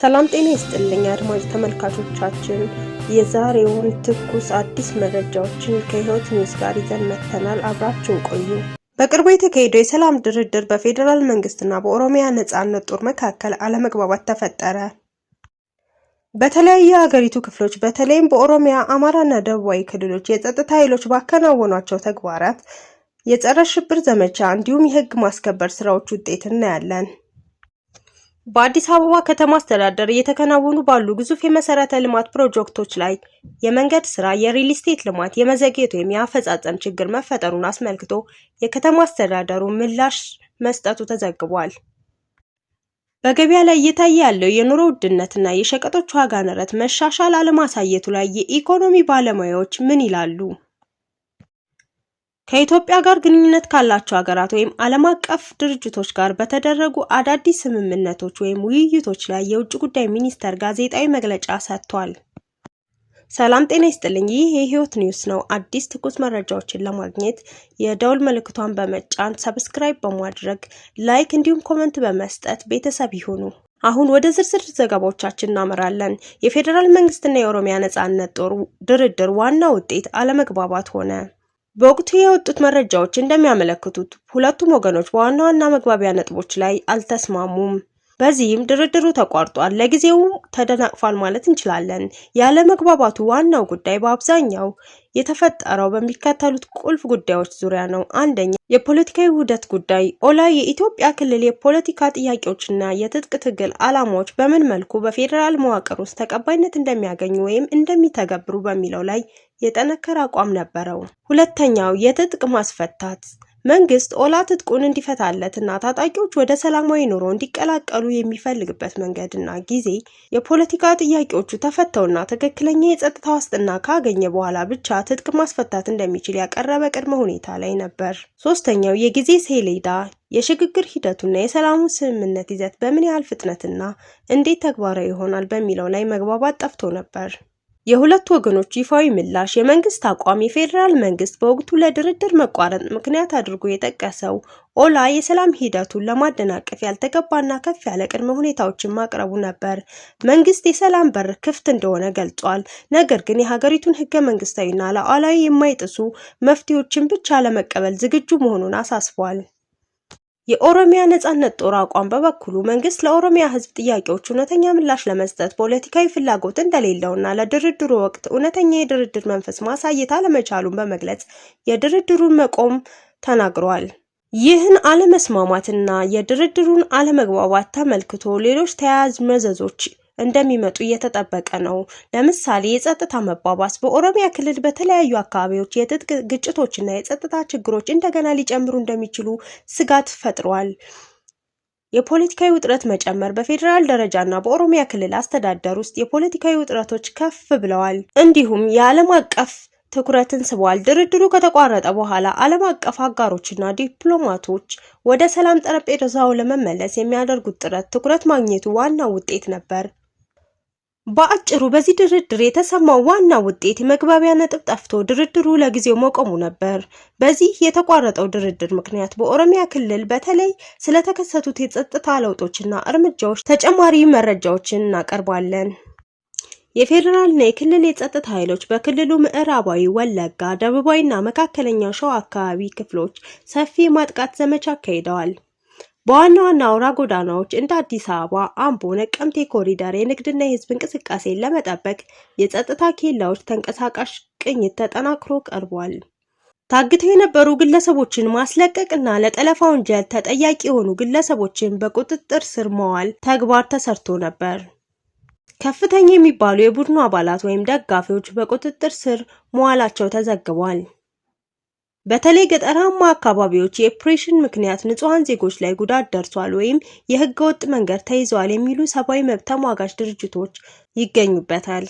ሰላም ጤና ይስጥልኝ አድማጭ ተመልካቾቻችን፣ የዛሬውን ትኩስ አዲስ መረጃዎችን ከህይወት ኒውስ ጋር ይዘን መጥተናል። አብራችሁን ቆዩ። በቅርቡ የተካሄደው የሰላም ድርድር በፌዴራል መንግስትና በኦሮሚያ ነጻነት ጦር መካከል አለመግባባት ተፈጠረ። በተለያዩ የሀገሪቱ ክፍሎች በተለይም በኦሮሚያ፣ አማራና ደቡባዊ ክልሎች የጸጥታ ኃይሎች ባከናወኗቸው ተግባራት የጸረ ሽብር ዘመቻ እንዲሁም የህግ ማስከበር ስራዎች ውጤት እናያለን። በአዲስ አበባ ከተማ አስተዳደር እየተከናወኑ ባሉ ግዙፍ የመሰረተ ልማት ፕሮጀክቶች ላይ የመንገድ ስራ፣ የሪል ስቴት ልማት የመዘግየት ወይም የአፈጻጸም ችግር መፈጠሩን አስመልክቶ የከተማ አስተዳደሩ ምላሽ መስጠቱ ተዘግቧል። በገበያ ላይ እየታየ ያለው የኑሮ ውድነትና የሸቀጦች ዋጋ ንረት መሻሻል አለማሳየቱ ላይ የኢኮኖሚ ባለሙያዎች ምን ይላሉ? ከኢትዮጵያ ጋር ግንኙነት ካላቸው ሀገራት ወይም ዓለም አቀፍ ድርጅቶች ጋር በተደረጉ አዳዲስ ስምምነቶች ወይም ውይይቶች ላይ የውጭ ጉዳይ ሚኒስቴር ጋዜጣዊ መግለጫ ሰጥቷል። ሰላም ጤና ይስጥልኝ። ይህ የህይወት ኒውስ ነው። አዲስ ትኩስ መረጃዎችን ለማግኘት የደውል ምልክቷን በመጫን ሰብስክራይብ በማድረግ ላይክ እንዲሁም ኮሜንት በመስጠት ቤተሰብ ይሁኑ። አሁን ወደ ዝርዝር ዘገባዎቻችን እናመራለን። የፌዴራል መንግስትና የኦሮሚያ ነጻነት ጦር ድርድር ዋና ውጤት አለመግባባት ሆነ። በወቅቱ የወጡት መረጃዎች እንደሚያመለክቱት ሁለቱም ወገኖች በዋና ዋና መግባቢያ ነጥቦች ላይ አልተስማሙም። በዚህም ድርድሩ ተቋርጧል፣ ለጊዜው ተደናቅፏል ማለት እንችላለን። ያለ መግባባቱ ዋናው ጉዳይ በአብዛኛው የተፈጠረው በሚከተሉት ቁልፍ ጉዳዮች ዙሪያ ነው። አንደኛ፣ የፖለቲካዊ ውህደት ጉዳይ። ኦላ የኢትዮጵያ ክልል የፖለቲካ ጥያቄዎችና የትጥቅ ትግል ዓላማዎች በምን መልኩ በፌዴራል መዋቅር ውስጥ ተቀባይነት እንደሚያገኙ ወይም እንደሚተገብሩ በሚለው ላይ የጠነከረ አቋም ነበረው። ሁለተኛው፣ የትጥቅ ማስፈታት። መንግስት ኦላ ትጥቁን እንዲፈታለትና ታጣቂዎች ወደ ሰላማዊ ኑሮ እንዲቀላቀሉ የሚፈልግበት መንገድና ጊዜ የፖለቲካ ጥያቄዎቹ ተፈተውና ትክክለኛ የጸጥታ ዋስትና ካገኘ በኋላ ብቻ ትጥቅ ማስፈታት እንደሚችል ያቀረበ ቅድመ ሁኔታ ላይ ነበር። ሶስተኛው፣ የጊዜ ሰሌዳ። የሽግግር ሂደቱና የሰላሙ ስምምነት ይዘት በምን ያህል ፍጥነትና እንዴት ተግባራዊ ይሆናል በሚለው ላይ መግባባት ጠፍቶ ነበር። የሁለቱ ወገኖች ይፋዊ ምላሽ። የመንግስት አቋም። የፌዴራል መንግስት በወቅቱ ለድርድር መቋረጥ ምክንያት አድርጎ የጠቀሰው ኦላ የሰላም ሂደቱን ለማደናቀፍ ያልተገባና ከፍ ያለ ቅድመ ሁኔታዎችን ማቅረቡ ነበር። መንግስት የሰላም በር ክፍት እንደሆነ ገልጿል፣ ነገር ግን የሀገሪቱን ህገ መንግስታዊና ሉዓላዊ የማይጥሱ መፍትሄዎችን ብቻ ለመቀበል ዝግጁ መሆኑን አሳስቧል። የኦሮሚያ ነጻነት ጦር አቋም በበኩሉ መንግስት ለኦሮሚያ ህዝብ ጥያቄዎች እውነተኛ ምላሽ ለመስጠት ፖለቲካዊ ፍላጎት እንደሌለውና ለድርድሩ ወቅት እውነተኛ የድርድር መንፈስ ማሳየት አለመቻሉን በመግለጽ የድርድሩን መቆም ተናግሯል። ይህን አለመስማማትና የድርድሩን አለመግባባት ተመልክቶ ሌሎች ተያያዥ መዘዞች እንደሚመጡ እየተጠበቀ ነው። ለምሳሌ የጸጥታ መባባስ። በኦሮሚያ ክልል በተለያዩ አካባቢዎች የትጥቅ ግጭቶችና የጸጥታ ችግሮች እንደገና ሊጨምሩ እንደሚችሉ ስጋት ፈጥሯል። የፖለቲካዊ ውጥረት መጨመር። በፌዴራል ደረጃና በኦሮሚያ ክልል አስተዳደር ውስጥ የፖለቲካዊ ውጥረቶች ከፍ ብለዋል፣ እንዲሁም የዓለም አቀፍ ትኩረትን ስቧል። ድርድሩ ከተቋረጠ በኋላ ዓለም አቀፍ አጋሮችና ዲፕሎማቶች ወደ ሰላም ጠረጴዛው ለመመለስ የሚያደርጉት ጥረት ትኩረት ማግኘቱ ዋናው ውጤት ነበር። በአጭሩ በዚህ ድርድር የተሰማው ዋና ውጤት የመግባቢያ ነጥብ ጠፍቶ ድርድሩ ለጊዜው መቆሙ ነበር። በዚህ የተቋረጠው ድርድር ምክንያት በኦሮሚያ ክልል በተለይ ስለተከሰቱት የጸጥታ ለውጦችና እርምጃዎች ተጨማሪ መረጃዎችን እናቀርባለን። የፌዴራልና የክልል የጸጥታ ኃይሎች በክልሉ ምዕራባዊ ወለጋ፣ ደቡባዊና መካከለኛው ሸዋ አካባቢ ክፍሎች ሰፊ የማጥቃት ዘመቻ አካሂደዋል። በዋና ዋና አውራ ጎዳናዎች እንደ አዲስ አበባ፣ አምቦ፣ ነቀምቴ ኮሪደር የንግድና የህዝብ እንቅስቃሴን ለመጠበቅ የጸጥታ ኬላዎች ተንቀሳቃሽ ቅኝት ተጠናክሮ ቀርቧል። ታግተው የነበሩ ግለሰቦችን ማስለቀቅና ለጠለፋ ወንጀል ተጠያቂ የሆኑ ግለሰቦችን በቁጥጥር ስር መዋል ተግባር ተሰርቶ ነበር። ከፍተኛ የሚባሉ የቡድኑ አባላት ወይም ደጋፊዎች በቁጥጥር ስር መዋላቸው ተዘግቧል። በተለይ ገጠራማ አካባቢዎች የኦፕሬሽን ምክንያት ንጹሃን ዜጎች ላይ ጉዳት ደርሷል ወይም የህገወጥ መንገድ ተይዘዋል የሚሉ ሰብአዊ መብት ተሟጋች ድርጅቶች ይገኙበታል።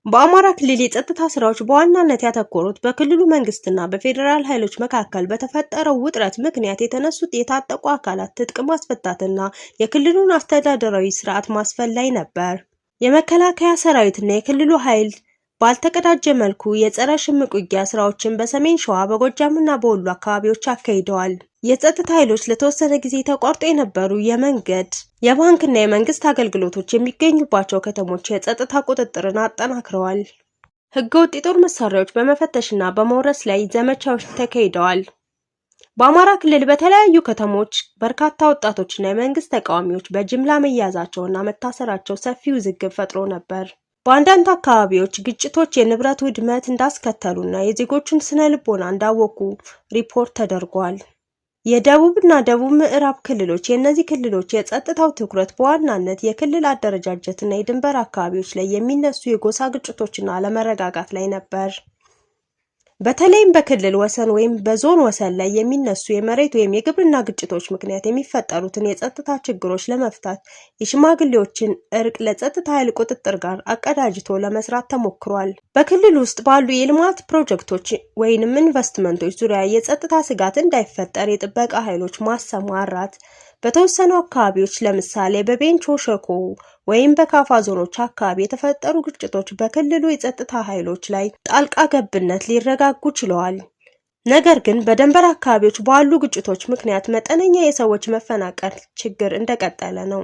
በአማራ ክልል የጸጥታ ስራዎች በዋናነት ያተኮሩት በክልሉ መንግስትና በፌዴራል ኃይሎች መካከል በተፈጠረው ውጥረት ምክንያት የተነሱት የታጠቁ አካላት ትጥቅ ማስፈታትና የክልሉን አስተዳደራዊ ስርዓት ማስፈን ላይ ነበር። የመከላከያ ሰራዊትና የክልሉ ኃይል ባልተቀዳጀ መልኩ የጸረ ሽምቅ ውጊያ ስራዎችን በሰሜን ሸዋ በጎጃምና በወሎ አካባቢዎች አካሂደዋል። የጸጥታ ኃይሎች ለተወሰነ ጊዜ ተቋርጦ የነበሩ የመንገድ፣ የባንክና የመንግስት አገልግሎቶች የሚገኙባቸው ከተሞች የጸጥታ ቁጥጥርን አጠናክረዋል። ህገወጥ የጦር መሳሪያዎች በመፈተሽና በመውረስ ላይ ዘመቻዎች ተካሂደዋል። በአማራ ክልል በተለያዩ ከተሞች በርካታ ወጣቶችና የመንግስት ተቃዋሚዎች በጅምላ መያዛቸውና መታሰራቸው ሰፊ ውዝግብ ፈጥሮ ነበር። በአንዳንድ አካባቢዎች ግጭቶች የንብረት ውድመት እንዳስከተሉና የዜጎችን ስነ ልቦና እንዳወኩ ሪፖርት ተደርጓል። የደቡብና ደቡብ ምዕራብ ክልሎች የእነዚህ ክልሎች የጸጥታው ትኩረት በዋናነት የክልል አደረጃጀትና የድንበር አካባቢዎች ላይ የሚነሱ የጎሳ ግጭቶችና አለመረጋጋት ላይ ነበር። በተለይም በክልል ወሰን ወይም በዞን ወሰን ላይ የሚነሱ የመሬት ወይም የግብርና ግጭቶች ምክንያት የሚፈጠሩትን የጸጥታ ችግሮች ለመፍታት የሽማግሌዎችን እርቅ ለጸጥታ ኃይል ቁጥጥር ጋር አቀዳጅቶ ለመስራት ተሞክሯል። በክልል ውስጥ ባሉ የልማት ፕሮጀክቶች ወይንም ኢንቨስትመንቶች ዙሪያ የጸጥታ ስጋት እንዳይፈጠር የጥበቃ ኃይሎች ማሰማራት፣ በተወሰኑ አካባቢዎች ለምሳሌ በቤንች ሸኮ ወይም በካፋ ዞኖች አካባቢ የተፈጠሩ ግጭቶች በክልሉ የጸጥታ ኃይሎች ላይ ጣልቃ ገብነት ሊረጋጉ ችለዋል። ነገር ግን በድንበር አካባቢዎች ባሉ ግጭቶች ምክንያት መጠነኛ የሰዎች መፈናቀል ችግር እንደቀጠለ ነው።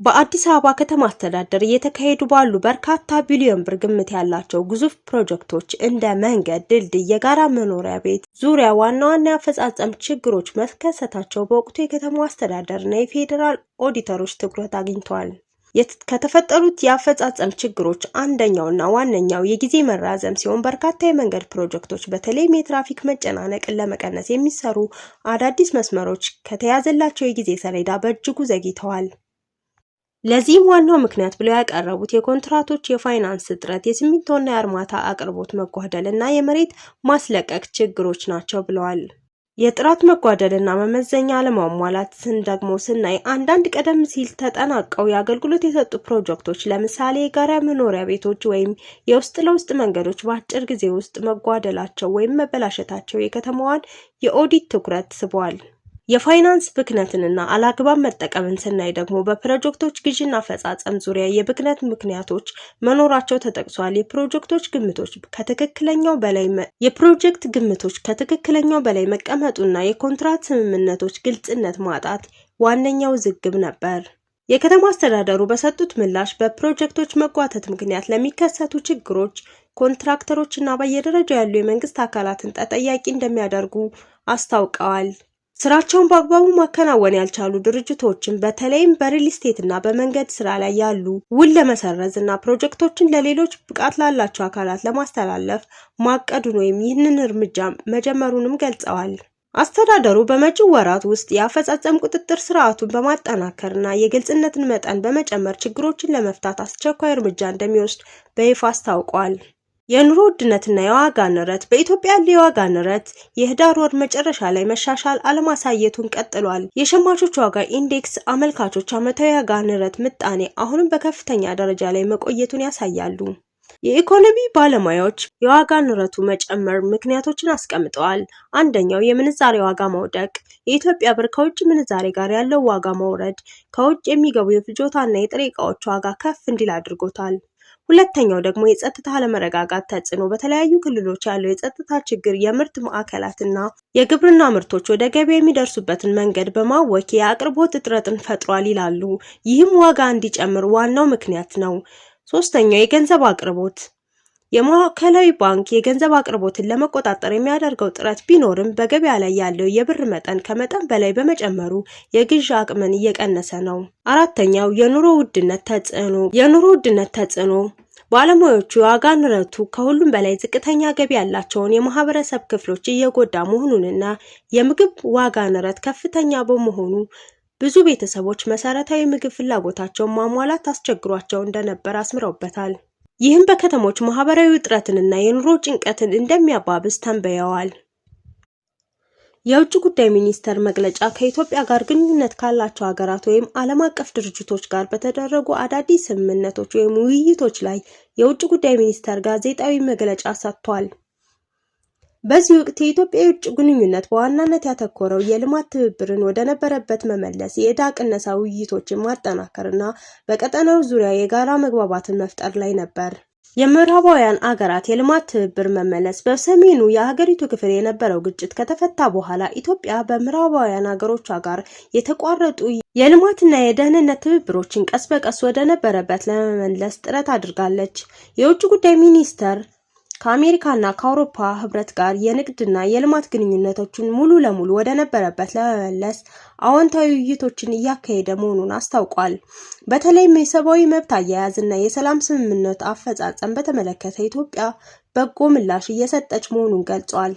በአዲስ አበባ ከተማ አስተዳደር እየተካሄዱ ባሉ በርካታ ቢሊዮን ብር ግምት ያላቸው ግዙፍ ፕሮጀክቶች እንደ መንገድ፣ ድልድይ፣ የጋራ መኖሪያ ቤት ዙሪያ ዋና ዋና የአፈጻጸም ችግሮች መከሰታቸው በወቅቱ የከተማው አስተዳደርና የፌዴራል ኦዲተሮች ትኩረት አግኝተዋል። ከተፈጠሩት የአፈጻጸም ችግሮች አንደኛውና ዋነኛው የጊዜ መራዘም ሲሆን በርካታ የመንገድ ፕሮጀክቶች በተለይም የትራፊክ መጨናነቅን ለመቀነስ የሚሰሩ አዳዲስ መስመሮች ከተያዘላቸው የጊዜ ሰሌዳ በእጅጉ ዘግይተዋል። ለዚህም ዋናው ምክንያት ብለው ያቀረቡት የኮንትራቶች የፋይናንስ እጥረት፣ የሲሚንቶና የአርማታ አቅርቦት መጓደል እና የመሬት ማስለቀቅ ችግሮች ናቸው ብለዋል። የጥራት መጓደልና መመዘኛ አለማሟላትን ደግሞ ስናይ አንዳንድ ቀደም ሲል ተጠናቀው የአገልግሎት የሰጡ ፕሮጀክቶች ለምሳሌ የጋራ መኖሪያ ቤቶች ወይም የውስጥ ለውስጥ መንገዶች በአጭር ጊዜ ውስጥ መጓደላቸው ወይም መበላሸታቸው የከተማዋን የኦዲት ትኩረት ስቧል። የፋይናንስ ብክነትንና አላግባብ መጠቀምን ስናይ ደግሞ በፕሮጀክቶች ግዥና አፈጻጸም ዙሪያ የብክነት ምክንያቶች መኖራቸው ተጠቅሷል። የፕሮጀክት ግምቶች ከትክክለኛው በላይ መቀመጡና የኮንትራት ስምምነቶች ግልጽነት ማጣት ዋነኛው ውዝግብ ነበር። የከተማ አስተዳደሩ በሰጡት ምላሽ በፕሮጀክቶች መጓተት ምክንያት ለሚከሰቱ ችግሮች ኮንትራክተሮችና በየደረጃው ያሉ የመንግስት አካላትን ተጠያቂ እንደሚያደርጉ አስታውቀዋል። ስራቸውን በአግባቡ ማከናወን ያልቻሉ ድርጅቶችን በተለይም በሪል ስቴት እና በመንገድ ስራ ላይ ያሉ ውል ለመሰረዝ እና ፕሮጀክቶችን ለሌሎች ብቃት ላላቸው አካላት ለማስተላለፍ ማቀዱን ወይም ይህንን እርምጃ መጀመሩንም ገልጸዋል። አስተዳደሩ በመጪው ወራት ውስጥ የአፈጻጸም ቁጥጥር ስርዓቱን በማጠናከርና የግልጽነትን መጠን በመጨመር ችግሮችን ለመፍታት አስቸኳይ እርምጃ እንደሚወስድ በይፋ አስታውቋል። የኑሮ ውድነትና የዋጋ ንረት በኢትዮጵያ ያለው የዋጋ ንረት የህዳር ወር መጨረሻ ላይ መሻሻል አለማሳየቱን ቀጥሏል። የሸማቾች ዋጋ ኢንዴክስ አመልካቾች ዓመታዊ የዋጋ ንረት ምጣኔ አሁንም በከፍተኛ ደረጃ ላይ መቆየቱን ያሳያሉ። የኢኮኖሚ ባለሙያዎች የዋጋ ንረቱ መጨመር ምክንያቶችን አስቀምጠዋል። አንደኛው የምንዛሬ ዋጋ መውደቅ፣ የኢትዮጵያ ብር ከውጭ ምንዛሬ ጋር ያለው ዋጋ መውረድ ከውጭ የሚገቡ የፍጆታና የጥሬ ዕቃዎች ዋጋ ከፍ እንዲል አድርጎታል። ሁለተኛው ደግሞ የጸጥታ አለመረጋጋት ተጽዕኖ በተለያዩ ክልሎች ያለው የጸጥታ ችግር የምርት ማዕከላትና የግብርና ምርቶች ወደ ገበያ የሚደርሱበትን መንገድ በማወክ የአቅርቦት እጥረትን ፈጥሯል ይላሉ። ይህም ዋጋ እንዲጨምር ዋናው ምክንያት ነው። ሶስተኛው የገንዘብ አቅርቦት የማዕከላዊ ባንክ የገንዘብ አቅርቦትን ለመቆጣጠር የሚያደርገው ጥረት ቢኖርም በገበያ ላይ ያለው የብር መጠን ከመጠን በላይ በመጨመሩ የግዢ አቅምን እየቀነሰ ነው። አራተኛው የኑሮ ውድነት ተጽዕኖ ባለሙያዎቹ የዋጋ ንረቱ ከሁሉም በላይ ዝቅተኛ ገቢ ያላቸውን የማህበረሰብ ክፍሎች እየጎዳ መሆኑንና የምግብ ዋጋ ንረት ከፍተኛ በመሆኑ ብዙ ቤተሰቦች መሰረታዊ ምግብ ፍላጎታቸውን ማሟላት አስቸግሯቸው እንደነበር አስምረውበታል። ይህም በከተሞች ማህበራዊ ውጥረትንና የኑሮ ጭንቀትን እንደሚያባብስ ተንበየዋል። የውጭ ጉዳይ ሚኒስቴር መግለጫ ከኢትዮጵያ ጋር ግንኙነት ካላቸው ሀገራት ወይም ዓለም አቀፍ ድርጅቶች ጋር በተደረጉ አዳዲስ ስምምነቶች ወይም ውይይቶች ላይ የውጭ ጉዳይ ሚኒስቴር ጋዜጣዊ መግለጫ ሰጥቷል። በዚህ ወቅት የኢትዮጵያ የውጭ ግንኙነት በዋናነት ያተኮረው የልማት ትብብርን ወደ ነበረበት መመለስ፣ የዕዳ ቅነሳ ውይይቶችን ማጠናከርና በቀጠናው ዙሪያ የጋራ መግባባትን መፍጠር ላይ ነበር። የምዕራባውያን አገራት የልማት ትብብር መመለስ በሰሜኑ የሀገሪቱ ክፍል የነበረው ግጭት ከተፈታ በኋላ ኢትዮጵያ በምዕራባውያን አገሮቿ ጋር የተቋረጡ የልማትና የደህንነት ትብብሮችን ቀስ በቀስ ወደ ነበረበት ለመመለስ ጥረት አድርጋለች። የውጭ ጉዳይ ሚኒስቴር ከአሜሪካና ከአውሮፓ ህብረት ጋር የንግድና የልማት ግንኙነቶችን ሙሉ ለሙሉ ወደ ነበረበት ለመመለስ አዎንታዊ ውይይቶችን እያካሄደ መሆኑን አስታውቋል። በተለይም የሰብአዊ መብት አያያዝና የሰላም ስምምነት አፈጻጸም በተመለከተ ኢትዮጵያ በጎ ምላሽ እየሰጠች መሆኑን ገልጿል።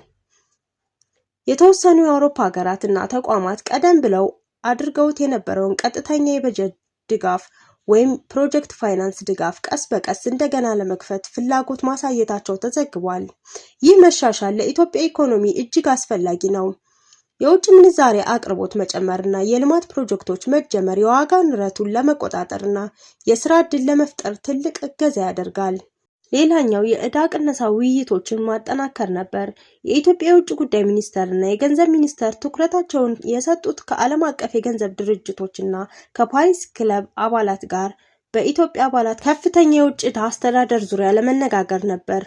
የተወሰኑ የአውሮፓ ሀገራትና ተቋማት ቀደም ብለው አድርገውት የነበረውን ቀጥተኛ የበጀት ድጋፍ ወይም ፕሮጀክት ፋይናንስ ድጋፍ ቀስ በቀስ እንደገና ለመክፈት ፍላጎት ማሳየታቸው ተዘግቧል። ይህ መሻሻል ለኢትዮጵያ ኢኮኖሚ እጅግ አስፈላጊ ነው። የውጭ ምንዛሬ አቅርቦት መጨመርና የልማት ፕሮጀክቶች መጀመር የዋጋ ንረቱን ለመቆጣጠርና የስራ ዕድል ለመፍጠር ትልቅ እገዛ ያደርጋል። ሌላኛው የዕዳ ቅነሳ ውይይቶችን ማጠናከር ነበር። የኢትዮጵያ የውጭ ጉዳይ ሚኒስቴርና የገንዘብ ሚኒስቴር ትኩረታቸውን የሰጡት ከዓለም አቀፍ የገንዘብ ድርጅቶችና ከፓሪስ ክለብ አባላት ጋር በኢትዮጵያ አባላት ከፍተኛ የውጭ ዕዳ አስተዳደር ዙሪያ ለመነጋገር ነበር።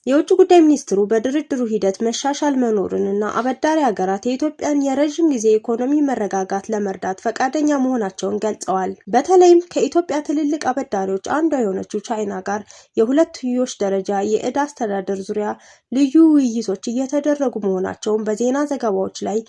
የውጭ ጉዳይ ሚኒስትሩ በድርድሩ ሂደት መሻሻል መኖሩንና አበዳሪ ሀገራት የኢትዮጵያን የረዥም ጊዜ ኢኮኖሚ መረጋጋት ለመርዳት ፈቃደኛ መሆናቸውን ገልጸዋል። በተለይም ከኢትዮጵያ ትልልቅ አበዳሪዎች አንዷ የሆነችው ቻይና ጋር የሁለትዮሽ ደረጃ የዕዳ አስተዳደር ዙሪያ ልዩ ውይይቶች እየተደረጉ መሆናቸውን በዜና ዘገባዎች ላይ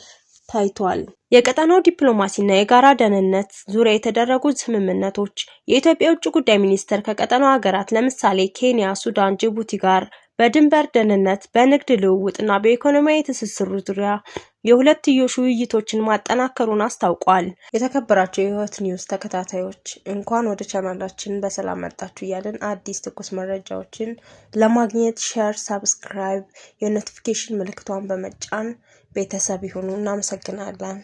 ታይቷል። የቀጠናው ዲፕሎማሲና የጋራ ደህንነት ዙሪያ የተደረጉ ስምምነቶች የኢትዮጵያ የውጭ ጉዳይ ሚኒስቴር ከቀጠናው ሀገራት ለምሳሌ ኬንያ፣ ሱዳን፣ ጅቡቲ ጋር በድንበር ደህንነት፣ በንግድ ልውውጥና በኢኮኖሚያዊ ትስስር ዙሪያ የሁለትዮሽ ውይይቶችን ማጠናከሩን አስታውቋል። የተከበራችሁ የህይወት ኒውስ ተከታታዮች እንኳን ወደ ቻናላችን በሰላም መጣችሁ እያልን አዲስ ትኩስ መረጃዎችን ለማግኘት ሼር፣ ሰብስክራይብ፣ የኖቲፊኬሽን ምልክቷን በመጫን ቤተሰብ ይሁኑ። እናመሰግናለን።